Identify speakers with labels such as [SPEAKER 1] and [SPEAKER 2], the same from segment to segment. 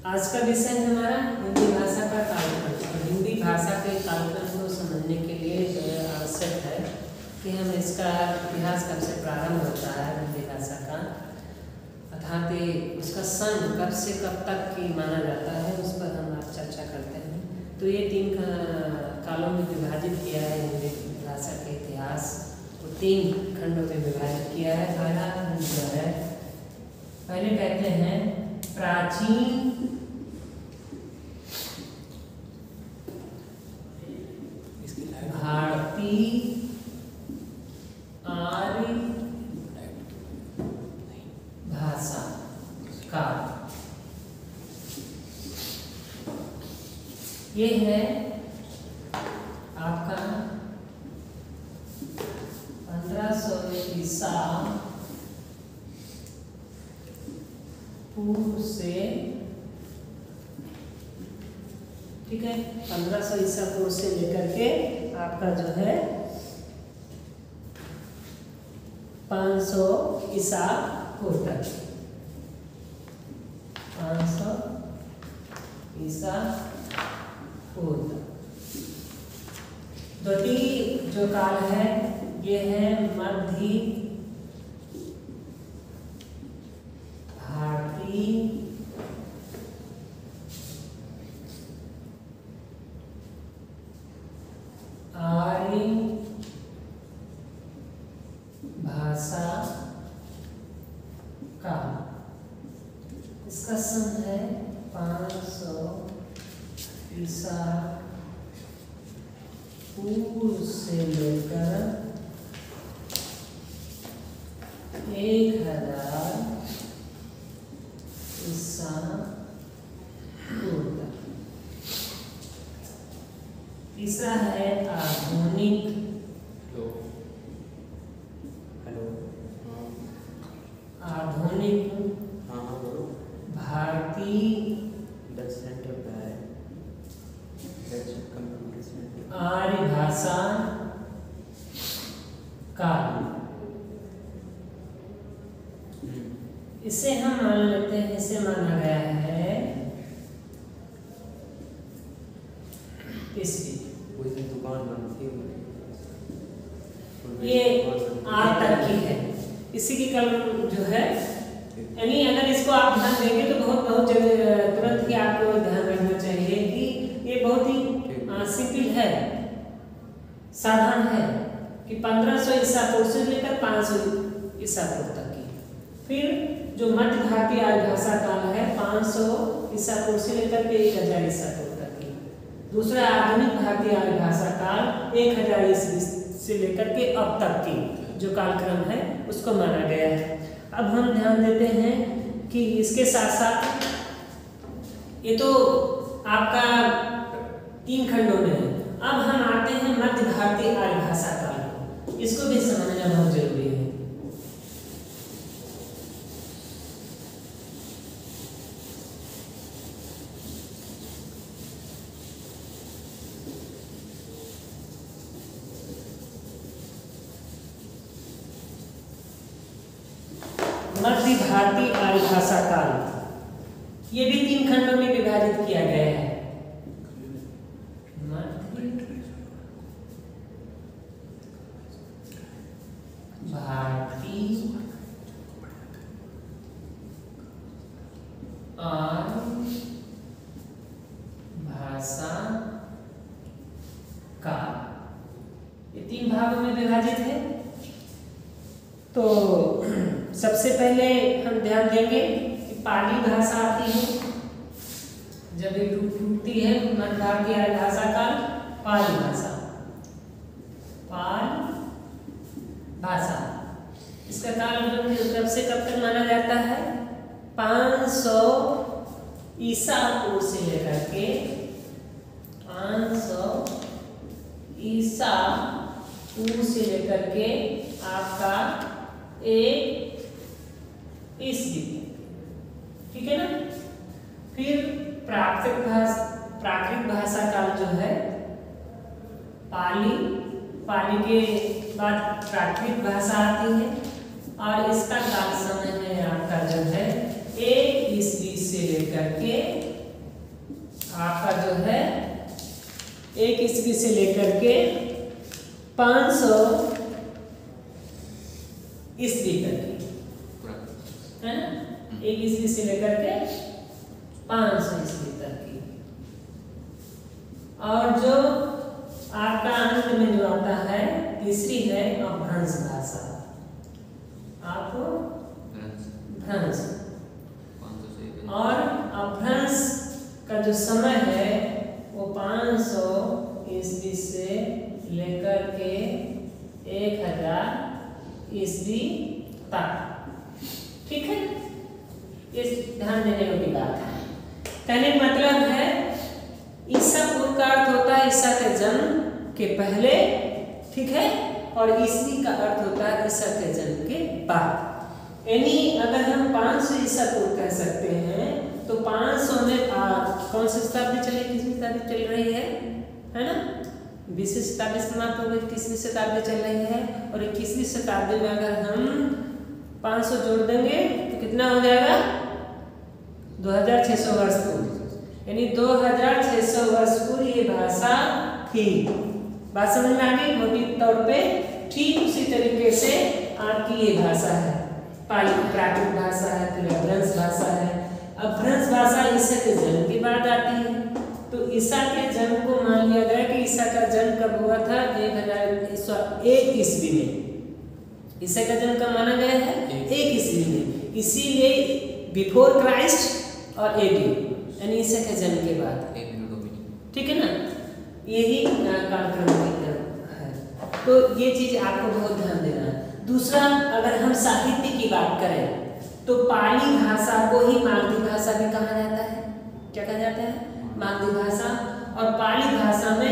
[SPEAKER 1] आज का विषय है हमारा हिंदी भाषा का कालक्रम। और हिंदी भाषा के कालक्रम को समझने के लिए आवश्यक है कि हम इसका इतिहास कब से प्रारंभ होता है हिंदी भाषा का, अर्थात उसका सन कब से कब तक की माना जाता है, उस पर हम आज चर्चा करते हैं। तो ये 3 कालों में विभाजित किया है हिंदी भाषा के इतिहास को, 3 खंडों में विभाजित किया है। पहला खंड जो है, पहले कहते हैं प्राचीन भारतीय आर्य भाषा का, ये है आपका 1500 ईसा पूर्व से, ठीक है, 1500 ईसा पूर्व से लेकर के आपका जो है 500 ईसा पूर्व तक, 500 ईसा पूर्व तक। द्वितीय जो काल है ये है मध्य भारतीय आर्य भाषा का, इसका सन है 500 ईसा पूर्व से लेकर 1000 ईसा पूर्व तक। तीसरा है आधुनिक भारतीय आर्य भाषा का। इसे हम मान लेते हैं, इसे माना गया है इसकी, ये आज तक की है, इसी की कल जो है, यानी अगर इसको आप ध्यान देंगे तो बहुत जगह तुरंत ही आपको ध्यान रखना चाहिए कि ये बहुत ही सिंपल है, साधारण है कि 1500 ईसा पूर्व से लेकर 500 ईसा पूर्व तक की। फिर जो मध्य भारतीय आर्य भाषा काल है 500 ईसा पूर्व से लेकर के 1000 ईसा पूर्व तक की। दूसरा आधुनिक भारतीय आर्य भाषा काल 1000 ईस्वी से लेकर के अब तक की जो कालक्रम है उसको माना गया है। अब हम ध्यान देते हैं कि इसके साथ साथ ये तो आपका 3 खंडों में है। अब हम आते हैं मध्य भारतीय आर्य भाषा काल, इसको भी समझना बहुत जरूरी है। मध्य भारतीय आर्य भाषा काल, ये भी 3 खंडों में विभाजित किया गया है। भारतीय आर्य भाषा का, ये 3 भागों में विभाजित है। तो सबसे पहले हम ध्यान देंगे कि पाली भाषा आती है, जब ये टूटती है मध्य भारतीय आर्य भाषा का, पाली भाषा, पाल भाषा, इसका काल कब से कब तक माना जाता है, 500 ईसा पूर्व से लेकर के 500 ईसा पूर्व से लेकर के आपका 1 ईस्वी, ठीक है ना। फिर प्राकृत भाषा काल जो है पाली के बाद प्राकृत भाषा आती है और इसका काल समय है आपका जो है 1 ईस्वी से लेकर के आपका जो है 1 ईस्वी से लेकर के 500 ईस्वी तक की, है ना? 1 ईस्वी से लेकर के 500 ईस्वी तक की। और जो आपका अंत में जो आता है तीसरी है अपभ्रंश भाषा। आपको भ्रंश, और अपभ्रंश का जो समय है वो 500 ईस्वी से लेकर के 1000 ईस्वी तक। ठीक है, ये ध्यान देने वाली बात है। कहने का मतलब है ईसा पूर्व का अर्थ होता है ईसा के जन्म के पहले, ठीक है, और ईस्वी का अर्थ होता है ईसा के जन्म के बाद। यानी अगर हम 500 ईसा पूर्व कह सकते हैं तो 500 में कौन सी शताब्दी चली, किसवीं शताब्दी चल रही है ना? 20वीं शताब्दी समाप्त हो गई, 21वीं शताब्दी चल रही है। और 21वीं शताब्दी में अगर हम 500 जोड़ देंगे तो कितना हो जाएगा? 2600 वर्ष पूर्व, यानी 2600 वर्ष पूर्व ये भाषा थी। बात समझ में आ गई? मोटी तौर पे ठीक उसी तरीके से आपकी ये भाषा है, प्राकृत भाषा है, फिर अपभ्रंश भाषा है। अपभ्रंश भाषा ईसा के जन्म के बाद आती है। तो ईसा के जन्म को मान लिया गया कि ईसा का जन्म कब हुआ था? 1001 ईस्वी में। ईसा का जन्म कब माना गया है? 1 ईस्वी में। इसीलिए बिफोर क्राइस्ट और एडी, यानी ईसा के जन्म के बाद। ठीक है ना? यही कालक्रम है। तो ये चीज आपको बहुत ध्यान देना है। दूसरा, अगर हम साहित्य की बात करें तो पाली भाषा को ही मागधी भाषा भी कहा जाता है। क्या कहा जाता है? मागधी भाषा। और पाली भाषा में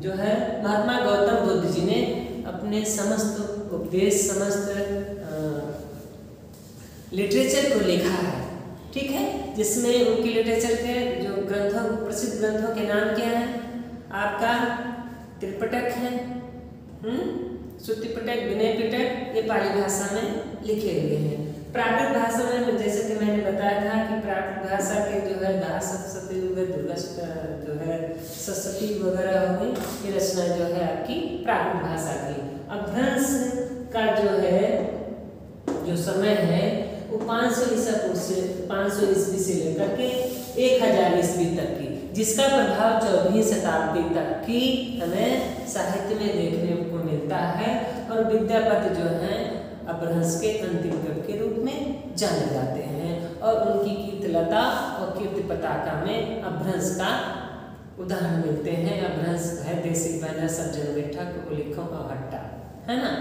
[SPEAKER 1] जो है महात्मा गौतम बुद्ध जी ने अपने समस्त उपदेश, समस्त लिटरेचर को लिखा है। ठीक है, जिसमें उनके लिटरेचर के जो ग्रंथों, प्रसिद्ध ग्रंथों के नाम क्या है? आपका त्रिपिटक है, श्रुति पिटक, विनय पिटक, ये पाली भाषा में लिखे हुए हैं। प्राकृत भाषा में जैसे कि मैंने बताया था कि प्राकृत भाषा के जो है दास सप्तशती हो गए, दुर्गा जो है सरस्वती वगैरह हो गई, ये रचना जो है आपकी प्राकृत भाषा की। अपभ्रंश का जो है जो समय है वो 500 ईसा पूर्व से 500 ईस्वी से लेकर के 1000 ईस्वी तक की, जिसका प्रभाव 14वीं शताब्दी तक की हमें साहित्य में देखने को मिलता है। और विद्यापति जो हैं अपभ्रंश के अंतिम कवि के रूप में जाने जाते हैं। और उनकी कीर्तिलता और कीर्ति पताका में अपभ्रंश का उदाहरण मिलते हैं। अपभ्रंश है देसी बैनर, सज्जन बैठक, उल्लिखों और हट्टा, है ना?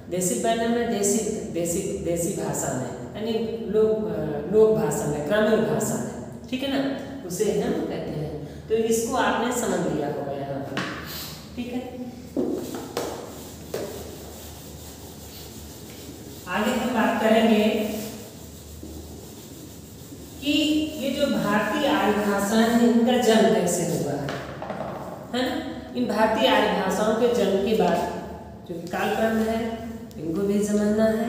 [SPEAKER 1] देसी बैनर में देसी भाषा में, यानी लोक भाषा में, ग्रामीण भाषा में, ठीक है ना, उसे हम कहते हैं। तो इसको आपने समझ लिया होगा यहाँ पर, ठीक है। आगे हम बात करेंगे कि ये जो भारतीय आर्य भाषाएं हैं इनका जन्म कैसे हुआ है ना? इन भारतीय आर्य भाषाओं के जन्म के बाद जो कालक्रम है इनको भी समझना है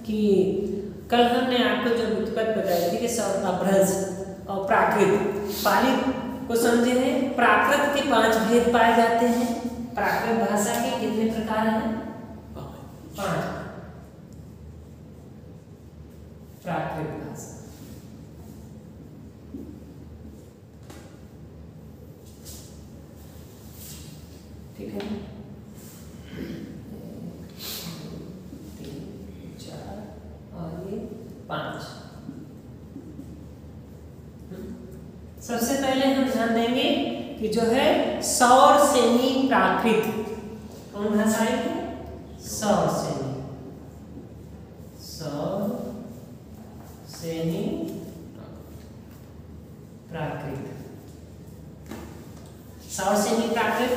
[SPEAKER 1] कि कल हमने आपको जो व्युत्पत्ति बताई थी कि अपभ्रंश और प्राकृत, पाली को समझे हैं। प्राकृत के 5 भेद पाए जाते हैं। प्राकृत भाषा के कितने प्रकार हैं? 5 प्राकृत भाषा। ठीक है, 3, 4 और ये 5। सबसे पहले हम ध्यान देंगे कि जो है सौर सेनी प्राकृत, कौन भाषाएं हैं? सौर सेनी, सौर सेनी प्राकृत, सौर सेनी प्राकृत,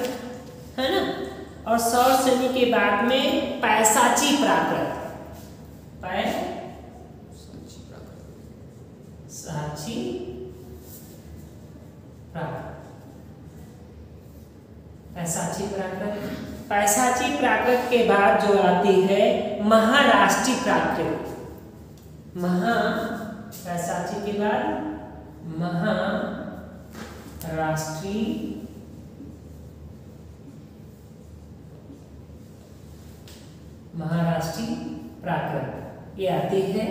[SPEAKER 1] है ना? और सौर सेनी के बाद में पैसाची प्राकृत, पैसाची पैसाची प्राकृत। पैसाची प्राकृत के बाद जो आती है महाराष्ट्रीय प्राकृत, महाराष्ट्रीय पैसाची के बाद महाराष्ट्रीय प्राकृत ये आती है।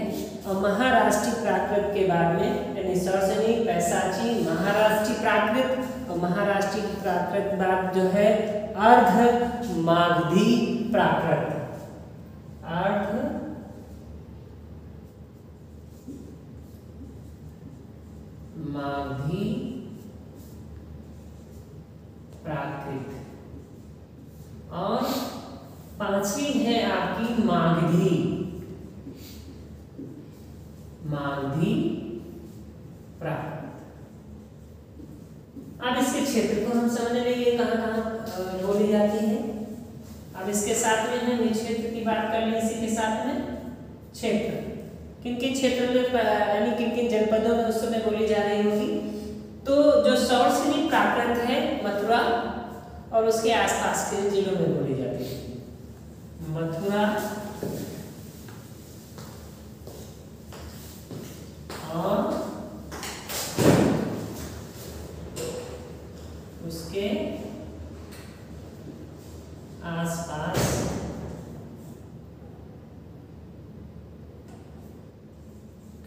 [SPEAKER 1] और महाराष्ट्रीय प्राकृत के बाद में यानी सौसनी, पैसाची, महाराष्ट्रीय प्राकृत और महाराष्ट्रीय प्राकृत बाद जो है अर्ध मागधी प्राकृत, अर्ध मागधी प्राकृत और पांचवी है आपकी मागधी प्राकृत। अब इसके क्षेत्र को हम समझ लेंगे कहाँ कहाँ बोली जाती है। अब इसके साथ में हम क्षेत्र की बात कर लें। इसी के साथ में क्षेत्र किन किन क्षेत्रों में यानी किन किन जनपदों में उस समय बोली जा रही होगी। तो जो सौरसेनी प्राकृत है मथुरा और उसके आसपास के जिलों में बोली जाती है। मथुरा और उसके आसपास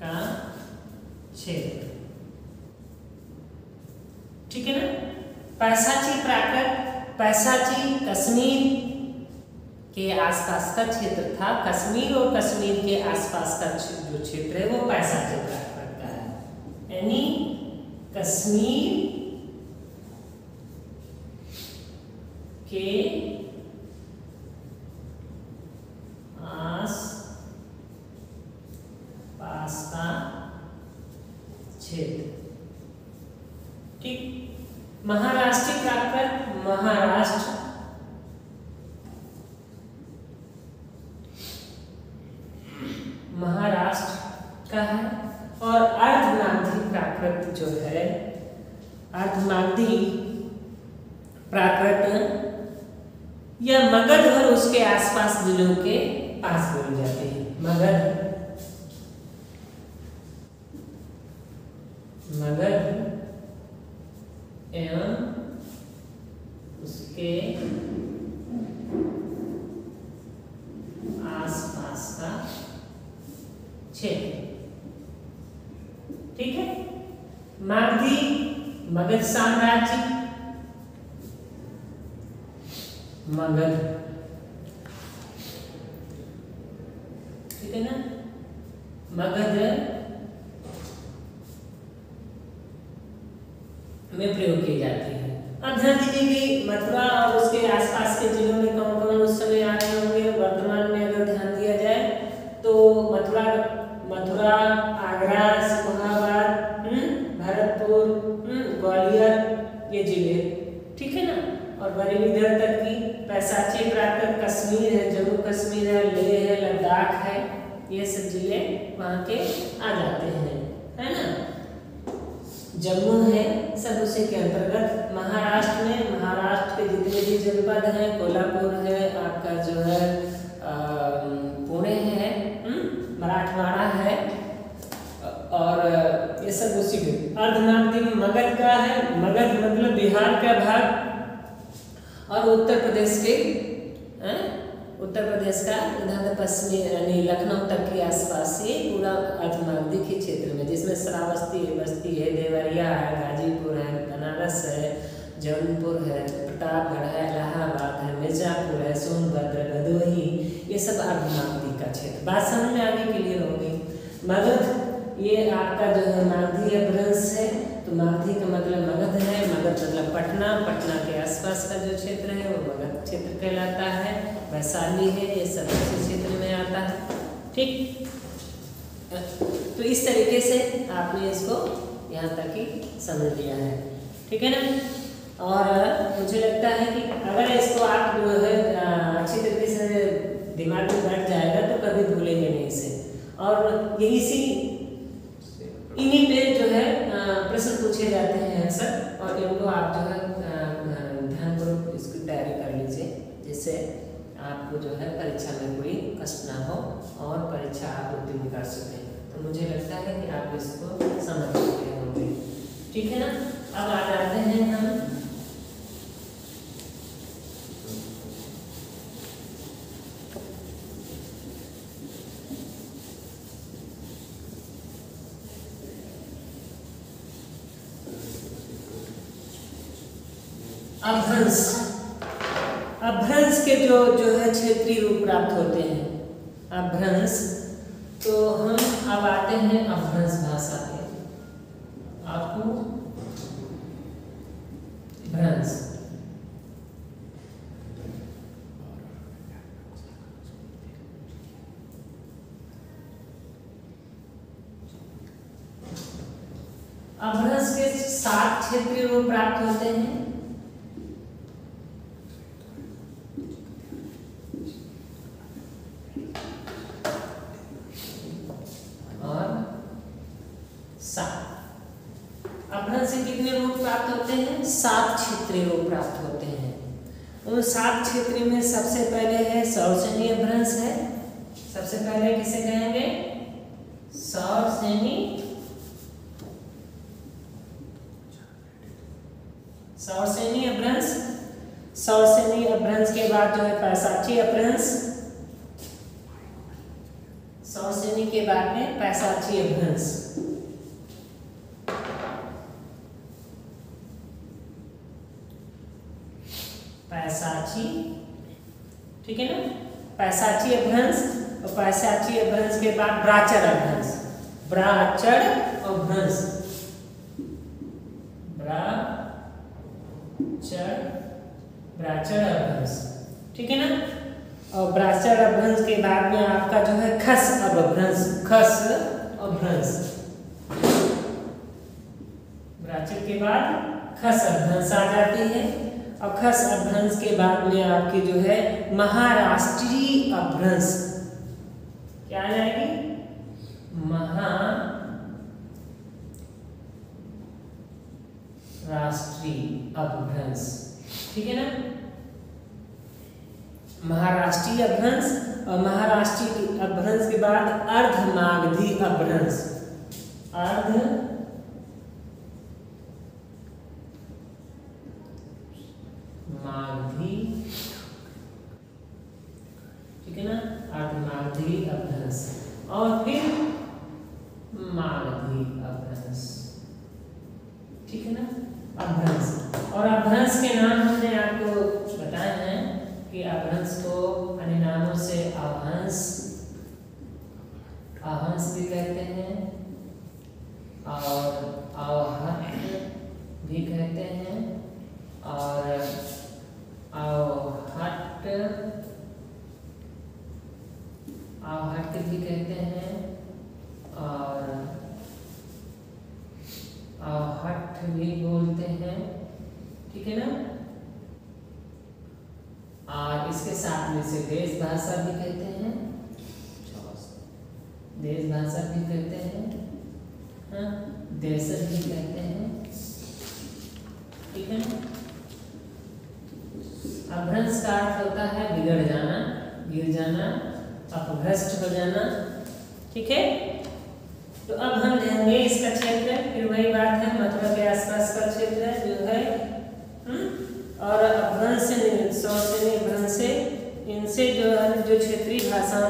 [SPEAKER 1] का क्षेत्र, ठीक है ना। पैसाची प्राकृत, पैसाची कश्मीर के आसपास का क्षेत्र था। कश्मीर और कश्मीर के आसपास का जो क्षेत्र है वो पैसाची प्राकृत का है। यानी कश्मीर के आस पास का क्षेत्र, ठीक। महाराष्ट्रीय प्राकृत महाराष्ट्र का है। और अर्धमागधी प्राकृत जो है, अर्धमागधी प्राकृत या मगध और उसके आसपास जिलों के पास बोली जाती है। मगध एवं उसके आसपास का क्षेत्र, ठीक है। मागधी मगध साम्राज्य, मगध, ठीक है ना। मगध में प्रयोग की जाती है। अब ध्यान दीजिए कि मथुरा और उसके आसपास के जिलों में कौन कौन उस समय आ रहे होंगे। वर्तमान में अगर ध्यान दिया जाए तो मथुरा, आगरा, सिकंदराबाद, भरतपुर, ग्वालियर ये जिले, ठीक है ना। और बड़ी इधर तक की पैसाची प्राकृत कश्मीर है, जम्मू कश्मीर है, लेह है, लद्दाख है, ये सब जिले वहाँ के आ जाते हैं, है ना। जम्मू है सब उसी के अंतर्गत। महाराष्ट्र में, महाराष्ट्र के जितने भी जनपद हैं, कोल्हापुर है, आपका जो है पुणे है, मराठवाड़ा है, और ये सब उसी के। अर्धमागधी मगध का है। मगध मतलब बिहार का भाग और उत्तर प्रदेश का इधर पश्चिमी यानी लखनऊ तक के आसपास से पूरा अर्धमागधी के क्षेत्र में, जिसमें श्रावस्ती है, बस्ती है, देवरिया है, गाजीपुर है, बनारस है, जौनपुर है, प्रतापगढ़ है, इलाहाबाद है, मिर्जापुर है, सोनभद्र, भदोही, ये सब अर्धमागधी का क्षेत्र। बात समझ में आगे क्लियर होगी। मगध ये आपका जो है मागधी अपभ्रंश है, तो मागधी का मतलब मगध है। मगध मतलब पटना, पटना के आसपास का जो क्षेत्र है वो मगध क्षेत्र कहलाता है। वैशाली है, ये सब उसी क्षेत्र में आता है, ठीक। तो इस तरीके से आपने इसको यहाँ तक ही समझ लिया है, ठीक है ना। और मुझे लगता है कि अगर इसको आप जो है अच्छी तरीके से दिमाग में बैठ जाएगा तो कभी भूलेंगे नहीं इसे। और ये इन्हीं पे जो है प्रश्न पूछे जाते हैं अक्सर, और इनको आप जो है ध्यानपूर्वक इसकी तैयारी कर लीजिए, जिससे आपको जो है परीक्षा में कोई कष्ट ना हो और परीक्षा आप उत्तीर्ण कर सकें। तो तो मुझे लगता है कि आप इसको समझ चुके होंगे। ठीक है ना। अब आ जाते हैं हम अभ्रंश। अभ्रंश के जो है क्षेत्रीय रूप प्राप्त होते हैं, अभ्रंश। तो हम अब आते हैं अभ्रंश भाषा पे। आपको भ्रंश, अभ्रंश के 7 क्षेत्रीय रूप प्राप्त होते हैं। अभ्रंश से कितने रूप प्राप्त होते हैं? 7 क्षेत्रीय रूप प्राप्त होते हैं। उन 7 क्षेत्रीय में सबसे पहले है सौरसेनी अभ्रंश है। सबसे पहले किसे कहेंगे? सौरसेनी। सौरसेनी अभ्रंश। सौरसेनी अभ्रंश के बाद जो है पैसाची अभ्रंश। सौरसेनी के बाद में पैसाची अभ्रंश। पैसाची, ठीक है ना। पैसाची अभ्रंश और पैसाची अभ्रंश के बाद ब्राचर अभ्रंश। ब्राचर अभ्रंश, ब्राचर अभ्रंश, ठीक है ना। और ब्राचर अभ्रंश के बाद में आपका जो है खस अभ्रंश। खस अभ्रंश, ब्राचर के बाद खस अभ्रंश आ जाती है। और खस अभ्रंश के बाद में आपकी जो है महाराष्ट्रीय अभ्रंश क्या आ जाएगी? महाराष्ट्रीय अभ्रंश, ठीक है ना। महाराष्ट्रीय अभ्रंश और महाराष्ट्रीय अभ्रंश के बाद अर्धमागधी अभ्रंश। मागधी, ठीक है ना। अर्धमागधी अभ्रंश और फिर मागधी अभ्रंश, ठीक है ना। अभ्रंश और अभ्रंश के नाम हमने आपको बताए हैं कि अभ्रंश को अन्य नामों से अवहंस भी कहते हैं और अवहट भी कहते हैं और अवहट भी कहते हैं और अवहट भी बोलते हैं, ठीक है ना। और इसके साथ में से देश भाषा भी कहते हैं, देश भाषा भी कहते हैं, हाँ, देशज भी कहते हैं, ठीक है ना। अभ्रंश का अर्थ होता है बिगड़ जाना, गिर जाना, अपभ्रष्ट हो जाना, ठीक है। तो अब हम जाएंगे इसका क्षेत्र, फिर वही बात है मथुरा के आसपास का क्षेत्र जो है। और अभ्रंश से सौरसेनी अभ्रंश से इनसे जो है जो क्षेत्रीय भाषा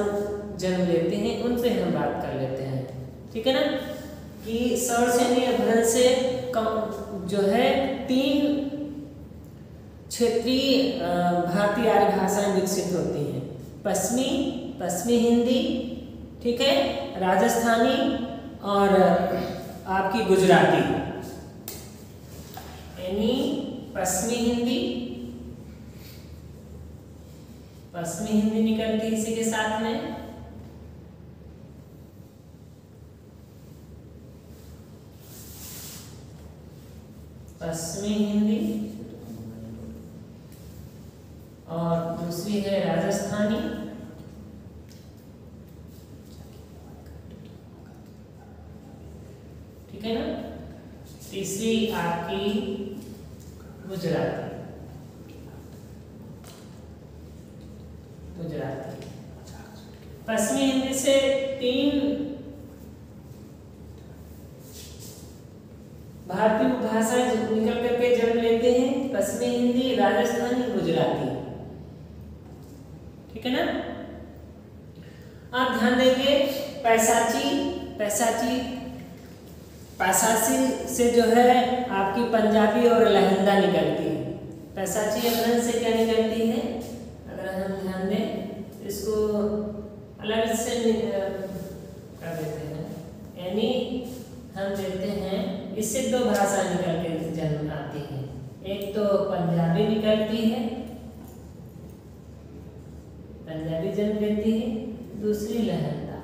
[SPEAKER 1] जन्म लेते हैं उन पे हम बात कर लेते हैं, ठीक है ना। कि सौरसेनी अभ्रंश से जो है 3 क्षेत्रीय भारतीय आर्य भाषाएं विकसित होती हैं। पश्चिमी हिंदी, ठीक है, राजस्थानी और आपकी गुजराती, यानी पश्चिमी हिंदी निकलती है इसी के साथ में। पश्चिमी हिंदी और दूसरी है राजस्थानी, ठीक है ना। तीसरी आपकी गुजराती। पश्चिमी हिंदी से 3 भारतीय उपभाषाएं निकल करके जन्म लेते हैं, पश्चिमी हिंदी, राजस्थानी, गुजराती। ठीक है ना। आप ध्यान देंगे पैसाची से जो है आपकी पंजाबी और लहंदा निकलती है। पैसाची अग्रहण से क्या निकलती है, अगर हम ध्यान दें इसको अलग से कर देते हैं, यानी हम देखते हैं इससे दो भाषा निकल के जन्म आती है। एक तो पंजाबी निकलती है, पंजाबी जन्म लेती है, दूसरी लहंदा।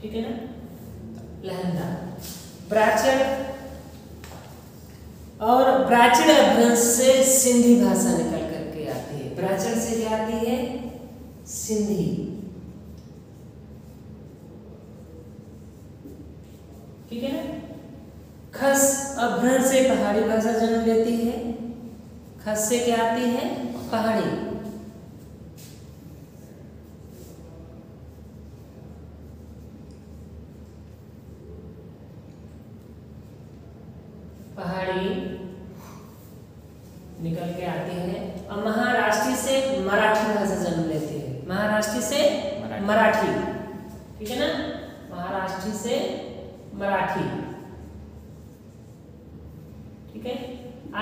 [SPEAKER 1] ठीक है ना, लहंदा। प्राचीन अपभ्रंश से सिंधी भाषा निकल करके आती है। प्राचीन से क्या आती है, सिंधी। ठीक है ना। खस अपभ्रंश से पहाड़ी भाषा जन्म लेती है। खस से क्या आती है, पहाड़ी। पहाड़ी निकल के आती है। और महाराष्ट्री से मराठी भाषा जन्म लेती है। महाराष्ट्री से मराठी। ठीक है ना, महाराष्ट्री से मराठी। ठीक है।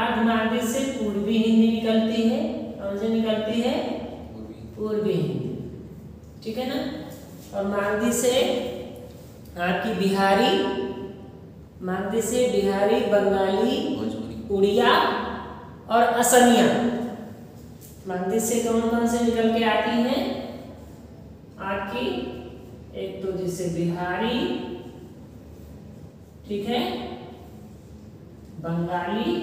[SPEAKER 1] अर्धनारी से पूर्वी हिंदी निकलती है। कौन से निकलती है, पूर्वी हिंदी। ठीक है ना। और मागधी से आपकी बिहारी, मागधी से बिहारी, बंगाली, उड़िया और असमिया। मागधी से कौन कौन से निकल के आती हैं आपकी, एक तो जैसे बिहारी, ठीक है, बंगाली,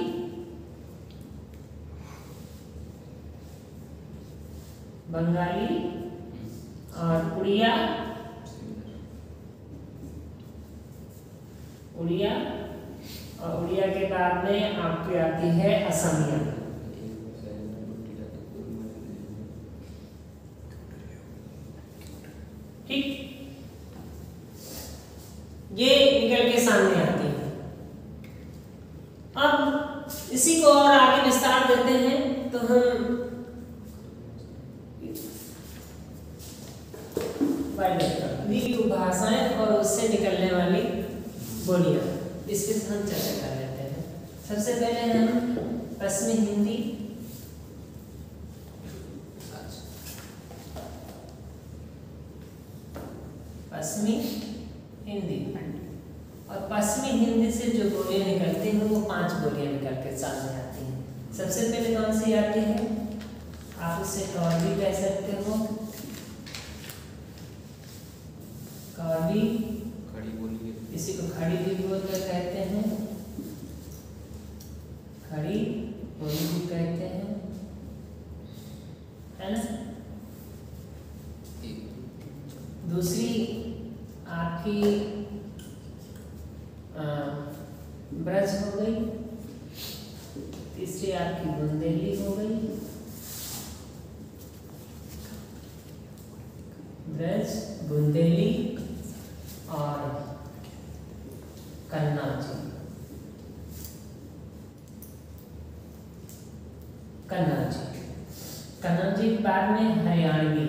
[SPEAKER 1] और उड़िया, और उड़िया के बाद में आपकी आती है असमिया। ठीक, ये निकल के सामने आती है। अब इसी को और आगे विस्तार देते हैं तो हम भाषाएं और उससे निकलने वाली बोलियां, इसके हम चर्चा कर लेते हैं। सबसे पहले हम पश्चिमी हिंदी, और पश्चिमी हिंदी से जो बोलियां निकलती हैं वो 5 बोलियां निकल के सामने आती हैं। सबसे पहले कौन सी आती है, आप उसे कौरवी कह सकते हो। कौरवी, इसी को खड़ी भी बोलकर कहते हैं, खड़ी बोली भी कहते हैं, है ना। दूसरी आपकी ब्रज हो गई, तीसरी आपकी बुंदेली हो गई, ब्रज, बुंदेली और कन्नौजी। कन्नौजी के बाद में हरियाणवी,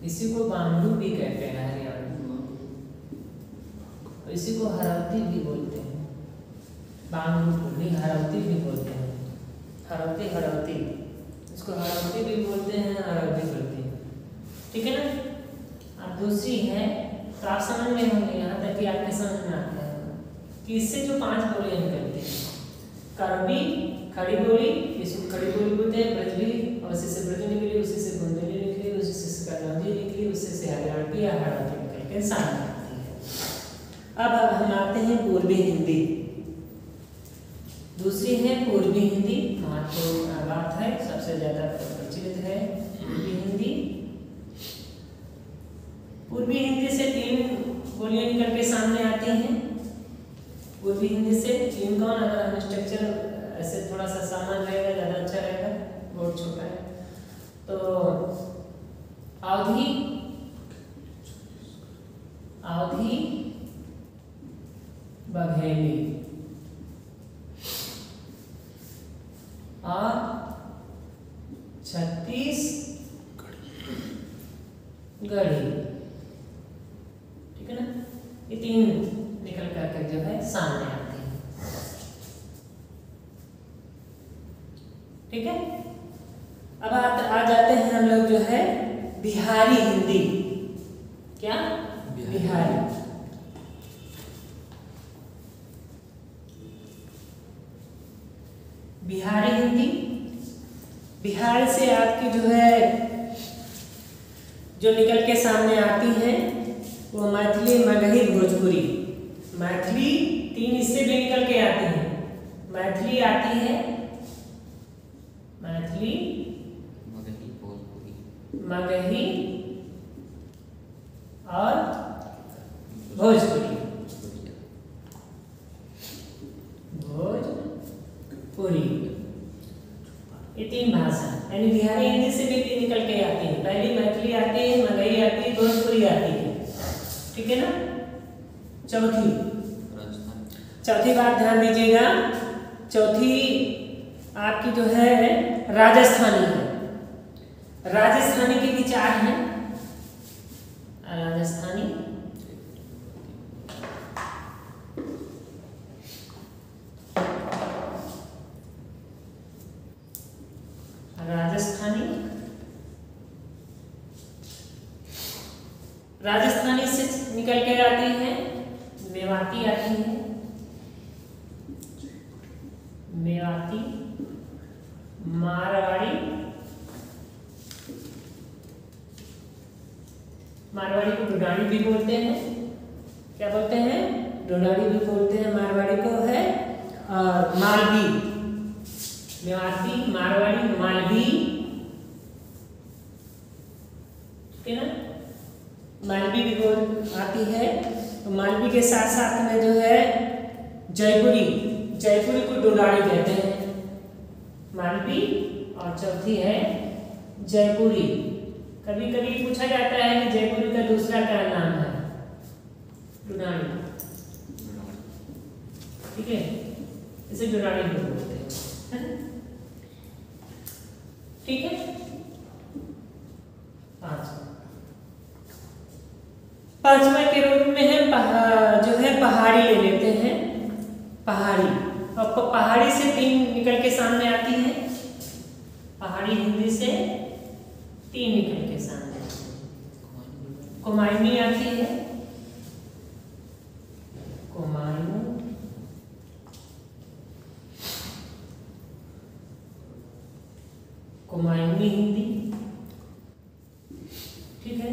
[SPEAKER 1] इसी को बांगलू भी कहते हैं, हरियाणवी। इसी को हरौती भी बोलते हैं, बांगलू को भी हरौती भी बोलते हैं, हरौती, इसको हरौती भी बोलते हैं, हरौती बोलते हैं। ठीक है ना। अब दूसरी है, तो आप समझ में होंगे यहाँ तक कि आपके समझ में आता है कि इससे जो 5 बोलियां निकलती हैं, करवी, खड़ी बोली, इसको खड़ी बोली बोलते हैं, ब्रज भी, और उसी से ब्रज निकली, उसी से बुंदेली निकली, उसी से कन्नौजी निकली, उसी से हरियाणवी या हरौती निकल के सामने आती है। अब हम आते हैं पूर्वी हिंदी। दूसरी है पूर्वी हिंदी, महत्वपूर्ण बात है, सबसे ज्यादा प्रचलित है पूर्वी हिंदी। पूर्वी हिंदी से 3 बोलियां निकल के सामने आती हैं। पूर्वी हिंदी से 3 कौन, अगर हम स्ट्रक्चर ऐसे थोड़ा सा सामान रहेगा ज़्यादा अच्छा रहेगा, बहुत छोटा है, तो अवधि, अवधि बघेली और छत्तीसगढ़ी। ठीक है ना, ये तीन निकल करके जो है सामने आते हैं। ठीक है, अब आ जाते हैं हम लोग जो है बिहारी हिंदी। क्या? बिहारी। बिहारी हिंदी, बिहार से आपकी जो है जो निकल के सामने आती हैं वो मैथिली, मगही, भोजपुरी। मैथिली तीन इससे भी निकल के आती हैं। मैथिली आती है, मैथिली, मगही, भोजपुरी, मगही और भोजपुरी। भोजपुरी, ये तीन भाषा यानी बिहारी हिंदी से भी तीन निकल के आती है। पहली मैथिली आती है, मगही आती है, भोजपुरी आती है। ठीक है ना। चौथी बात ध्यान दीजिएगा, चौथी आपकी जो है राजस्थानी है। राजस्थानी के भी चार हैं। राजस्थानी, राजस्थानी, राजस्थानी से निकल के आती है मेवाती, आती है मेवाती, मारवाड़ी, मारवाड़ी को डोडानी भी बोलते हैं। क्या बोलते हैं? डोडानी भी बोलते हैं मारवाड़ी को है। और मालवी, मेवाती, मारवाड़ी, मालवी। ठीक है ना, मालवी भी बोल आती है। तो मालवी के साथ साथ में जो है जयपुरी, जयपुरी को डोडानी कहते हैं, मालवी। और चौथी है जयपुरी। कभी कभी पूछा जाता है कि जयपुरी का दूसरा क्या नाम है? डोडानी। ठीक है, इसे डोडानी भी बोलते हैं। ठीक है, पांचवा के रूप में है जो है पहाड़ी ले लेते हैं। पहाड़ी, और पहाड़ी से तीन निकल के सामने आती है। पहाड़ी हिंदी से तीन निकल के सामने आती है। कुमायूनी आती है, कुमायूं, कुमायूनी हिंदी। ठीक है,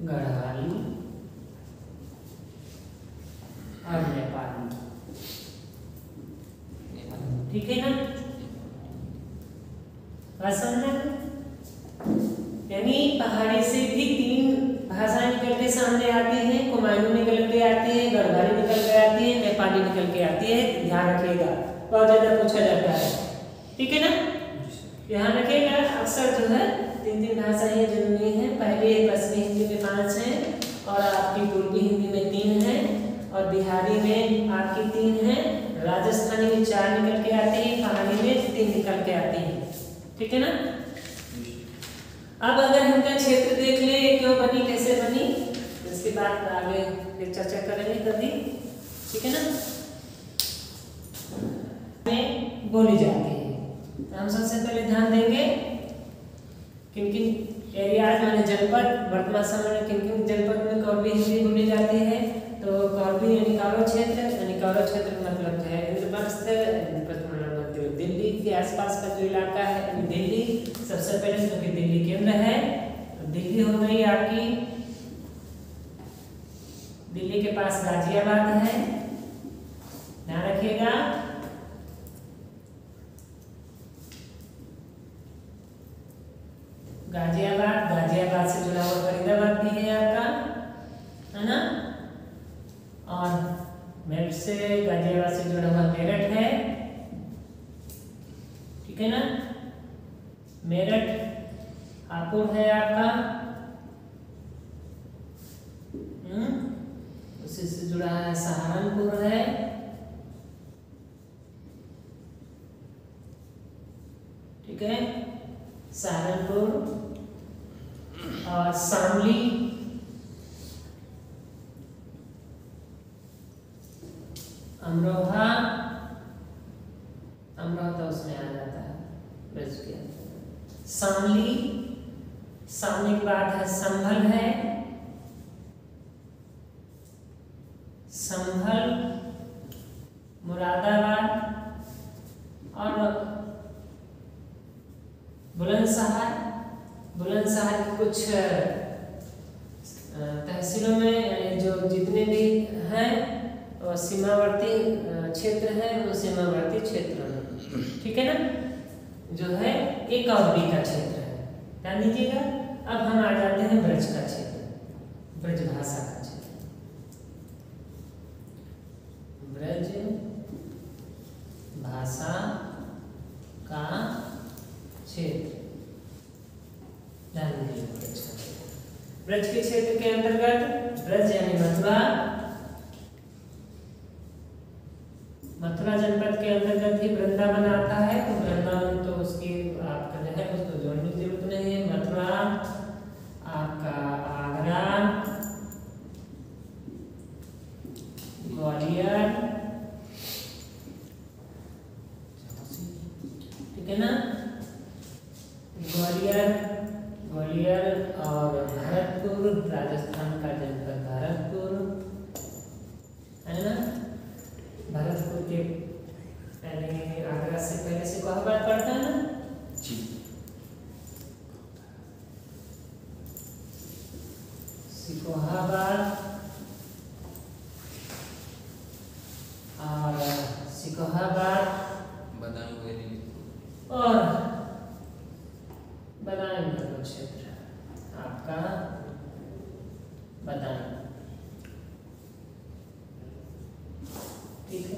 [SPEAKER 1] गढ़वाली और नेपाली। ठीक है ना, बात समझना। यानी पहाड़ी से भी तीन भाषाएं निकल के सामने आती हैं। कुमायूं निकल के आती है, गढ़वाली निकल के आती है, नेपाली निकल के आती है। ध्यान रखिएगा, बहुत ज्यादा पूछा जाता है। ठीक है ना, ध्यान रखिएगा। अक्सर जो है तीन तीन भाषाएं जरूरी है। पहले पश्चिमी हिंदी में 5 हैं, और आपकी पूर्वी हिंदी में 3 हैं, और बिहारी में आपकी 3 हैं, राजस्थानी में 4 निकल के आती है, पहाड़ी में 3 निकल के आती है। ठीक है ना। अब अगर इनका क्षेत्र देख ले, क्यों बनी, कैसे बनी, इसके बाद आगे फिर चर्चा करेंगे कभी। ठीक है ना। में बोली जाती है, तो हम सबसे पहले ध्यान देंगे किन किन एरियाज माने जनपद, वर्तमान समय में किन किन जनपद में कौरवी हिंदी बोली जाती है। तो कौरवी यानी कारो क्षेत्र, यानी कारो क्षेत्र मतलब है इंद्रप्रस्थ, दिल्ली के आसपास का जो इलाका है, दिल्ली सबसे पहले, क्योंकि दिल्ली केंद्र है। तो दिल्ली हो गई आपकी, दिल्ली के पास गाजियाबाद है, ध्यान रखिएगा। गाजियाबाद, गाजियाबाद से जुड़ा हुआ फरीदाबाद भी है आपका, है ना। और मेरठ से, गाजियाबाद से जुड़ा हुआ मेरठ है। ठीक है ना, मेरठ हापुड़ है आपका, उसी से जुड़ा है सहारनपुर है, ठीक है, सहारनपुर, और शामली, अमरोहा, अमरोहा तो उसमें आ जाता है ब्रज के अंदर, शामली, शामली के बाद है संभल है, संभल, मुरादाबाद और बुलंदशहर। बुलंदशहर कुछ तहसीलों में जो जितने भी हैं और सीमावर्ती क्षेत्र है, वो सीमावर्ती क्षेत्र में, ठीक है ना, जो है एक और बी का क्षेत्र है, ध्यान दीजिएगा। अब हम आ जाते हैं ब्रज का क्षेत्र, ब्रज भाषा का क्षेत्र, ब्रज भाषा का क्षेत्र, ध्यान दीजिएगा। ब्रज के क्षेत्र के अंतर्गत ब्रज यानी मथुरा, मथुरा जनपद के अंतर्गत ही वृंदावन आता है, तो वृंदावन तो उसकी आपका जो है उसको जोड़ने की जरूरत नहीं है। मथुरा आपका आगरा, ग्वालियर, ठीक है ना, ग्वालियर, ग्वालियर और भरतपुर, राजस्थान का जनपद भरतपुर है ना। भरतपुर के पहले आगरा से पहले सिकोहाबाद पड़ता है ना जी, सिकोहाबाद और सिकोहाबाद और बदायूं का क्षेत्र आपका, बदायूं, ठीक है।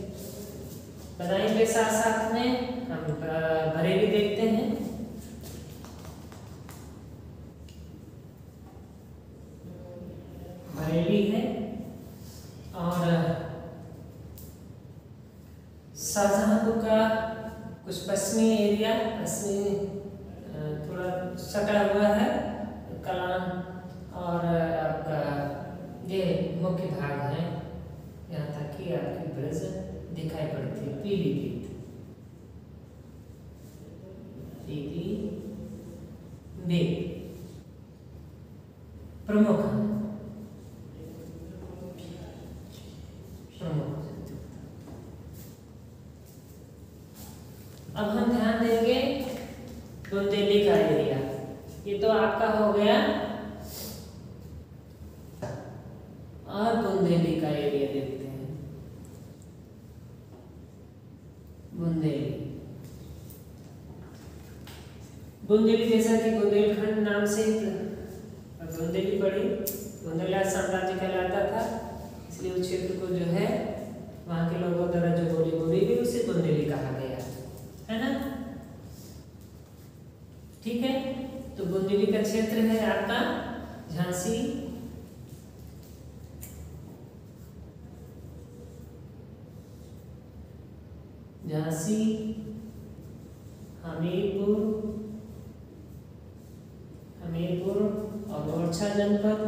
[SPEAKER 1] बदायूं के साथ साथ में हम बरेली देखते हैं, बरेली है, और शाहजहांपुर का कुछ पश्चिमी एरिया, पश्चिमी थोड़ा सटा हुआ है कलां, और आपका ये मुख्य भाग है, यहाँ तक कि आपकी ब्रज दिखाई पड़ती है। पीलीभीत, पीलीभीत प्रमुख है, प्रमुख। अब हम ध्यान देंगे बुंदेली का एरिया, ये तो आपका हो गया, और बुंदेली का एरिया देखते हैं। बुंदेली, बुंदेली जैसा कि बुंदेलखंड नाम से बुंदेली पड़ी, बुंदेलखंड साम्राज्य कहलाता था, इसलिए उस क्षेत्र को जो है वहां के लोगों द्वारा जो बोली बोली गई उसे बुंदेली कहा गया है ना, ठीक है। तो बुंदेली का क्षेत्र है आपका झांसी, झांसी, हमीरपुर, हमीरपुर और ओरछा जनपद,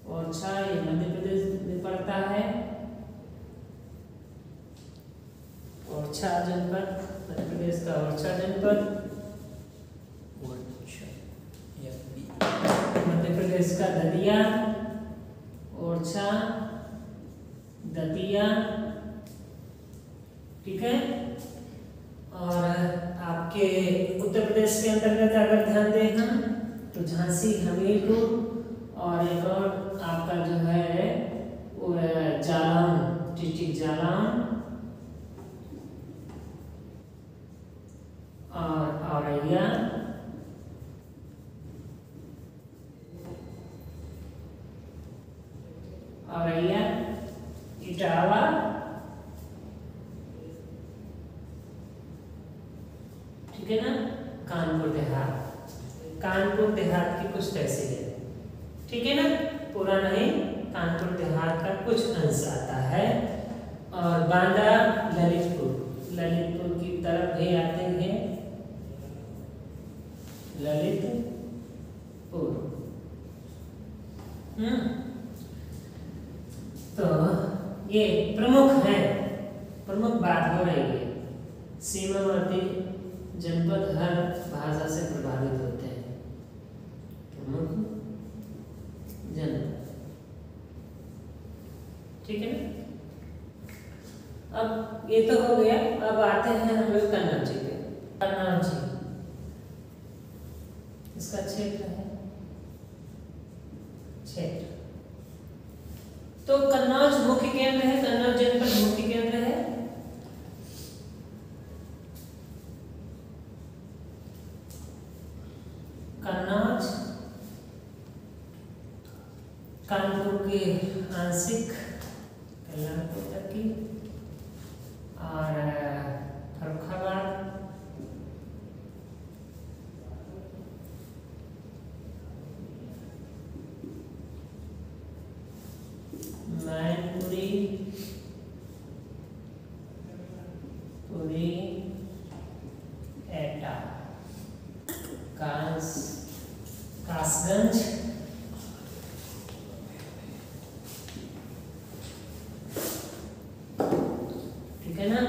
[SPEAKER 1] ओरछा ये मध्य प्रदेश में पड़ता है, ओरछा जनपद, मध्य प्रदेश का ओरछा जनपद, मध्य प्रदेश का दतिया, ओरछा, दतिया, ठीक है। और आपके उत्तर प्रदेश के अंतर्गत अगर ध्यान दें हम तो झांसी, हमीरपुर और एक और आपका जो है वो जालौन, डिस्ट्रिक्ट जालौन और औरैया, औरैया, इटावा, ठीक है ना, कानपुर देहात, कानपुर देहात की कुछ तहसीलें, ठीक है ना, पूरा नहीं, कानपुर देहात का कुछ अंश आता है। और बांदा ललितपुर की तरफ भी आते हैं, ललितपुर। तो ये प्रमुख है, प्रमुख बात हो रही है, सीमावर्ती जनपद हर भाषा से प्रभावित होते हैं, प्रमुख जनपद, ठीक है ना। अब ये तो हो गया, अब आते हैं हम लोग कन्नौज पे। कन्नौज इसका क्षेत्र है, क्षेत्र। तो कन्नौज मुख्य केंद्र है, कन्नौज जनपद मुख्य केंद्र है। कन्नौज कानपुर के आंशिक कल्याणपुर तक की, और फर्रुखाबाद, मैनपुरी, पुरी, एटा, कासगंज, ठीक है ना।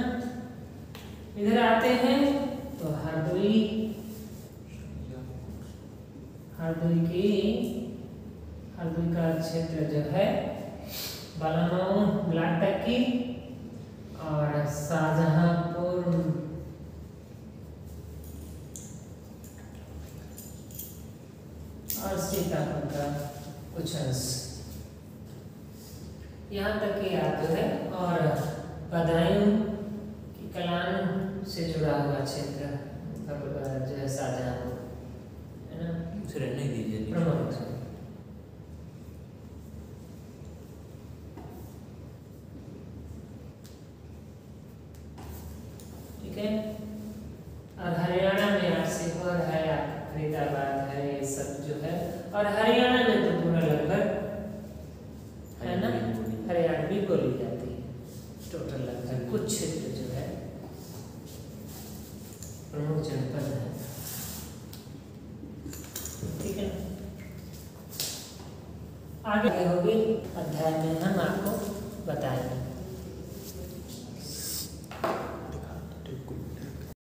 [SPEAKER 1] इधर आते हैं तो हरदोई का क्षेत्र जो है बालामाऊ ब्लॉक तक की, और शाहजहांपुर और सीतापुर का कुछ अंश यहाँ तक की याद है। और बदायूं की कलान से जुड़ा हुआ क्षेत्र जो है शाहजहांपुर, है ना,
[SPEAKER 2] रहने दीजिए
[SPEAKER 1] प्रमुख, ठीक है। और हरियाणा में आप सीहोर है, फरीदाबाद है, ये सब जो है। और हरियाणा में तो पूरा लगभग, है ना, हरियाणवी बोली जाती है, टोटल लगभग कुछ क्षेत्र जो है प्रमुख जनपद है, ठीक है। आगे होगी अध्याय में हम आपको बताएंगे।